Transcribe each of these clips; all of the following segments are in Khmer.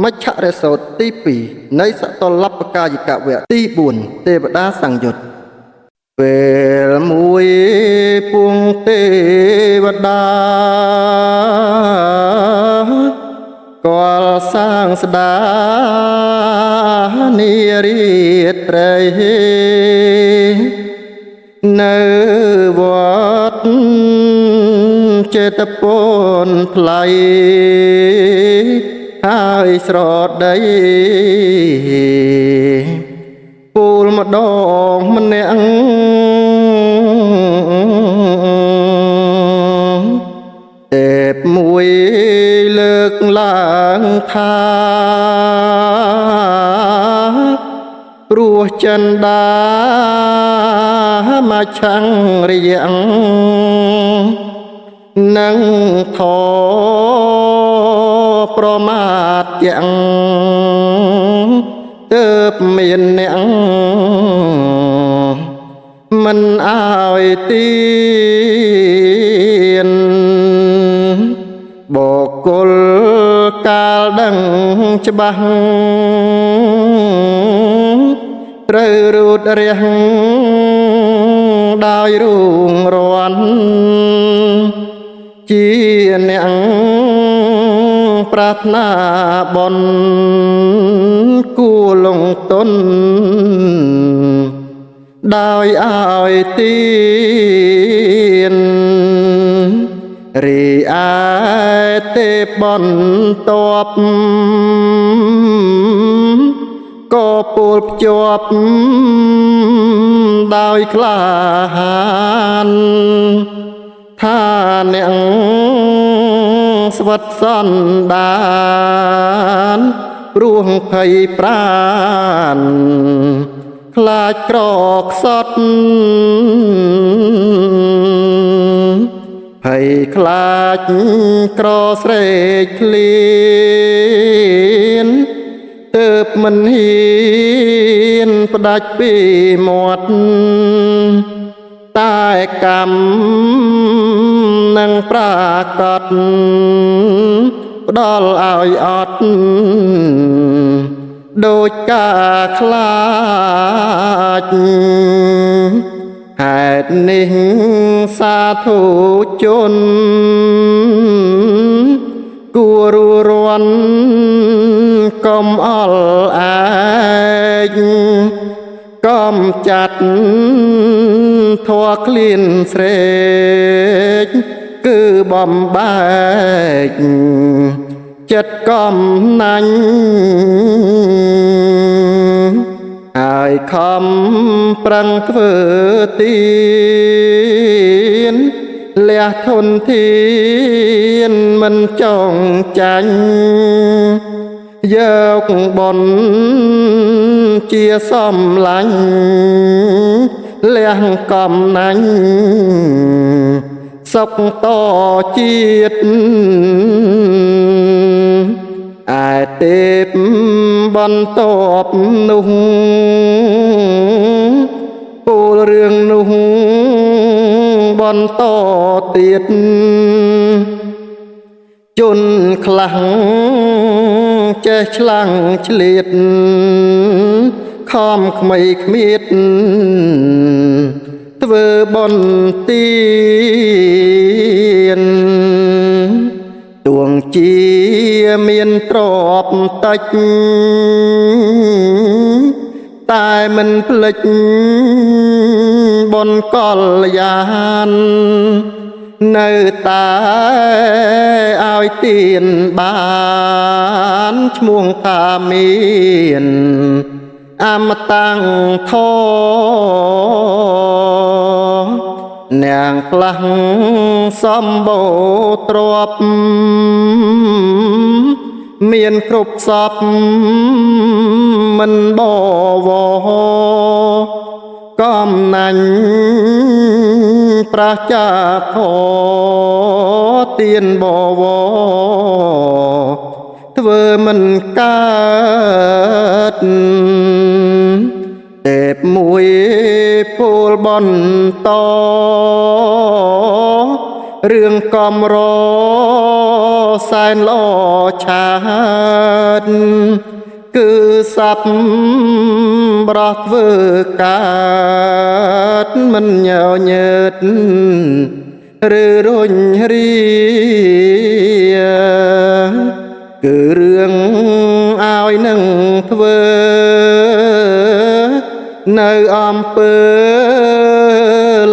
មច្ឆរិសោតទី2នៃសតលបកាយកវៈទី4ទេវតាសង្យុត្តពេលមួយពួងទេវតាគាល់សាងស្ដានារីត្រីនៅវត្តចេតពនថ្លៃហើយស្រដីពូលម្ដងម្នាក់ទេពមួយលើកឡើងថាព្រោះចិន្តាមកឆាំងរយ៉ាងនឹងធေါ်ប្រមាទយ៉ាងទើបមានអ្នកមិនអើយទៀនបកុលកាលដឹងច្បាស់ត្រូវរូតរះដោយរូងរាន់ជាអ្នកប្រាថ្នាបនគួលងទុនដោយឲ្យទៀនរីឯទេបបន្ទាប់ក៏ពោលភ្ជាប់ដោយក្លាហានថាអ្នកស្វិតសន្តានព្រោះភ័យប្រានខ្លាចក្រខ្សត់ភ័យខ្លាចក្រស្រេកឃ្លានទើបមិនហ៊ានផ្ដាច់ពីមាត់តែកម្មនឹងប្រាកដផ្ដល់ឲ្យអត់ដូចការខ្លាចហេតុនេះសាធុជនគួររួនកុំអល់ឯកកំចាត់ធัวក្លៀនស្រេកគឺបំបែកចិត្តកំណាញ់ហើយខំប្រឹងធ្វើទៀនលះធនធានមិនចងចាញ់យកបនជាសំឡាញ់លះកំណាញ់សុខតជាតិឯទេពបន្ទាប់នោះពោលរឿងនោះបន្តទៀតជនខ្លាំងចេះឆ្លាំងឆ្លៀតខំខ្មៃខ្មៀតធ្វើបន់ទៀនទួងជាមានទ្រព្យតិចតែមិនភ្លេចបុណ្យកល្យាណនៅតែឲ្យទៀនបានឈ្មោះថាមានអមតាំងធរនាងផ្លាស់សម្បូរទ្រព្យមានគ្រប់សពមិនបវរកំណាញ់ប្រះចាខទៀនបវរធ្វើមិនកើតទេពមួយពោលបន្ត រឿងកំរសែនល្អឆាតគឺសັບប្រោះធ្វើកើតមិនញើញើតឬរុញរាគឺរឿងឲ្យនឹងធ្វើនៅអំពើ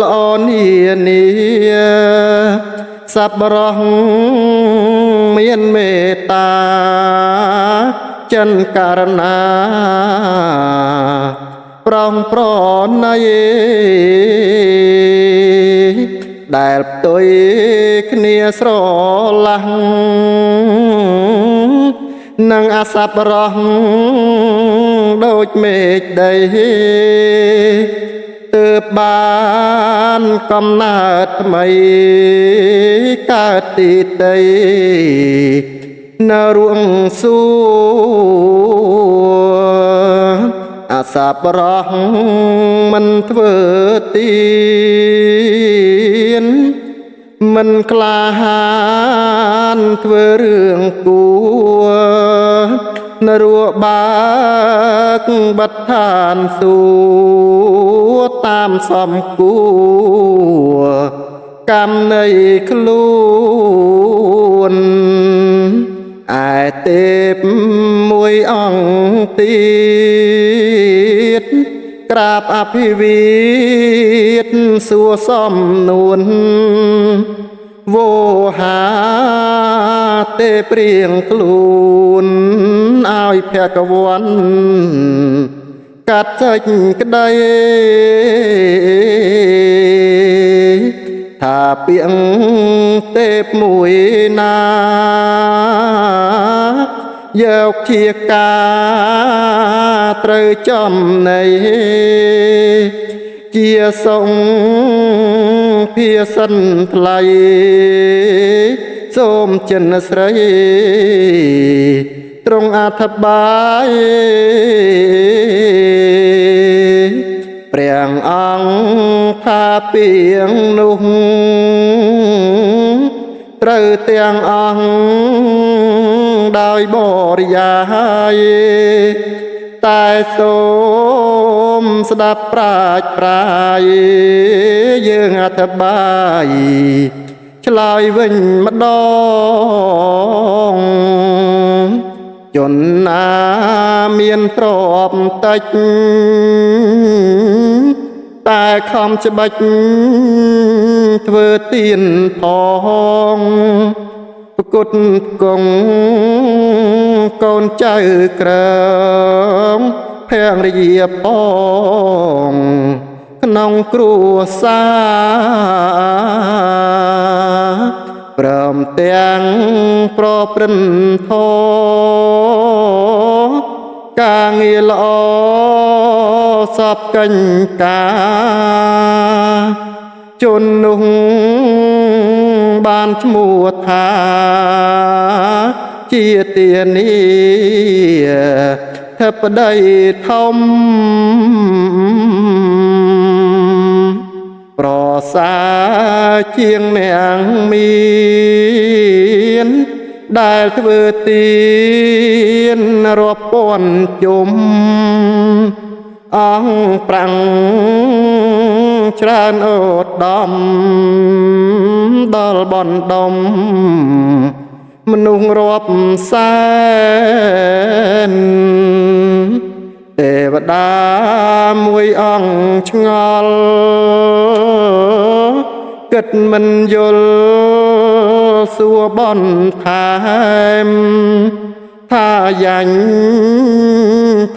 ល្អនានាសប្បុរសមានមេត្តាចិនករណាប្រងប្រណីដែលផ្ទុយគ្នាស្រឡះនឹងអសប្បុរសដូចមេឃដីទើបបានកំណើតថ្មីកើតទីតីនៅរួងសួគ៌អសប្បុរសមិនធ្វើទៀនមិនក្លាហានធ្វើរឿងគួរនរបាកបិទឋានសួគ៌តាមសំគួរកម្មនៃខ្លួនឯទេពមួយអង្គទៀតក្រាបអភិវាទសួរសំនួនវោហាទេព្រៀងខ្លួនឲ្យភគវន្តកាត់ចេញក្តីថាពាងទេពមួយណាយកជាការត្រូវចំណៃជាសង្ភាសិនថ្លៃសូមចិនស្រីទ្រង់អធិប្បាយព្រះអង្គថាពាងនោះត្រូវទាំងអង្គដោយបរិយាយតែសូមស្ដាប់ប្រាជ្ញប្រាយយើងអធិប្បាយឆ្លើយវិញម្ដងជនណាមានទ្រព្យតិចតែខំច្បាច់ធ្វើទានផងប្រគុតគង់កូនចៅក្រងភរិយាផងក្នុងគ្រួសារព្រមទាំងប្រព្រឹត្តធម៌ការងារល្អសពកញ្កាជននោះបានឈ្មោះថាជាទានីធិបតីធំប្រសើរជាងអ្នកមានដែលធ្វើទានរាប់ពាន់ជុំអង្គប្រាំងច្រើនអូតដំដល់បណ្ដុំមនុស្សរាប់សែនទេវតាមួយអង្គឆ្ងល់គិតមិនយល់សួរបនថែមថាយ៉ាញ់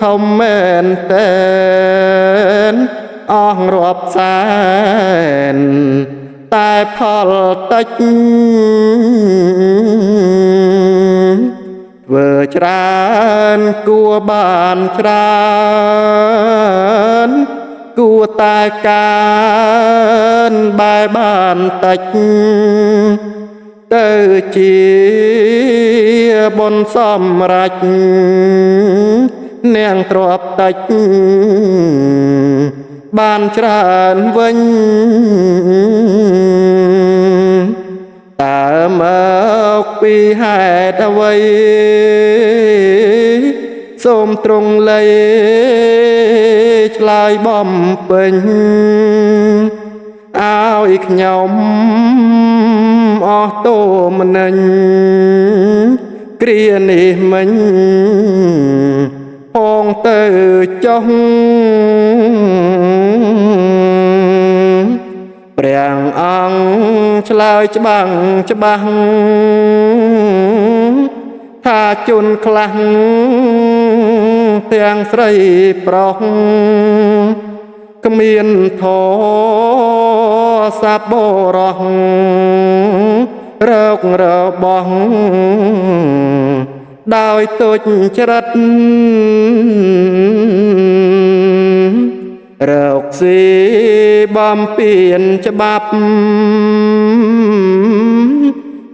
ធំមែនតែនអស់រាប់សែនតែផលតិចធ្វើច្រើនគួរបានច្រើនគួរតែការបែបបានតិចទៅជាបុណ្យសម្រេចនាងទ្រព្យតិចបានច្រើនវិញ ដើមមកពីហេតុអ្វីសូមទ្រង់លៃឆ្លើយបំពេញឲ្យខ្ញុំអស់ទោមនិញគ្រានេះមិញផងទៅចុះព្រះអង្គឆ្លើយច្បាស់ថាជនខ្លះទាំងស្រីប្រុសគ្មានធម៌សប្បុរសរករបងដោយទុច្ចរិតរកស៊ីបំពេញច្បាប់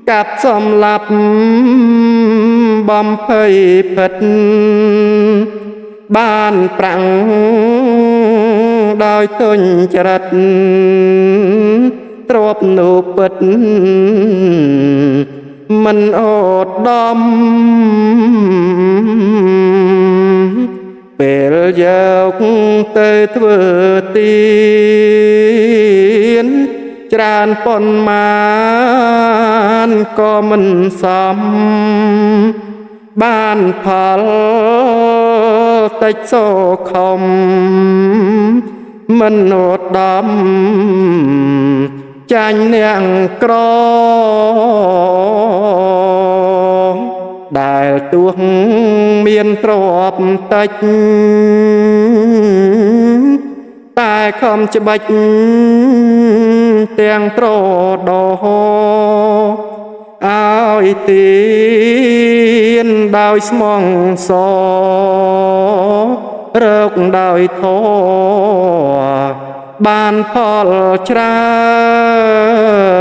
កាប់សំឡាប់បំភ័យពិតបានប្រាំងដោយទុច្ចរិតទ្រពនោះពិតមិនអូតដំពេលយកទៅធ្វើទានច្រើនប៉ុន្មានក៏មិនសមបានផលតិចសោខំមិនអូតដំចាញ់អ្នកក្រដែលទួងមានទ្រពតិចតែខំច្បាច់ទាំងត្រដោឲ្យទានដោយស្មងសរកដោយធម៌បានផលច្រើន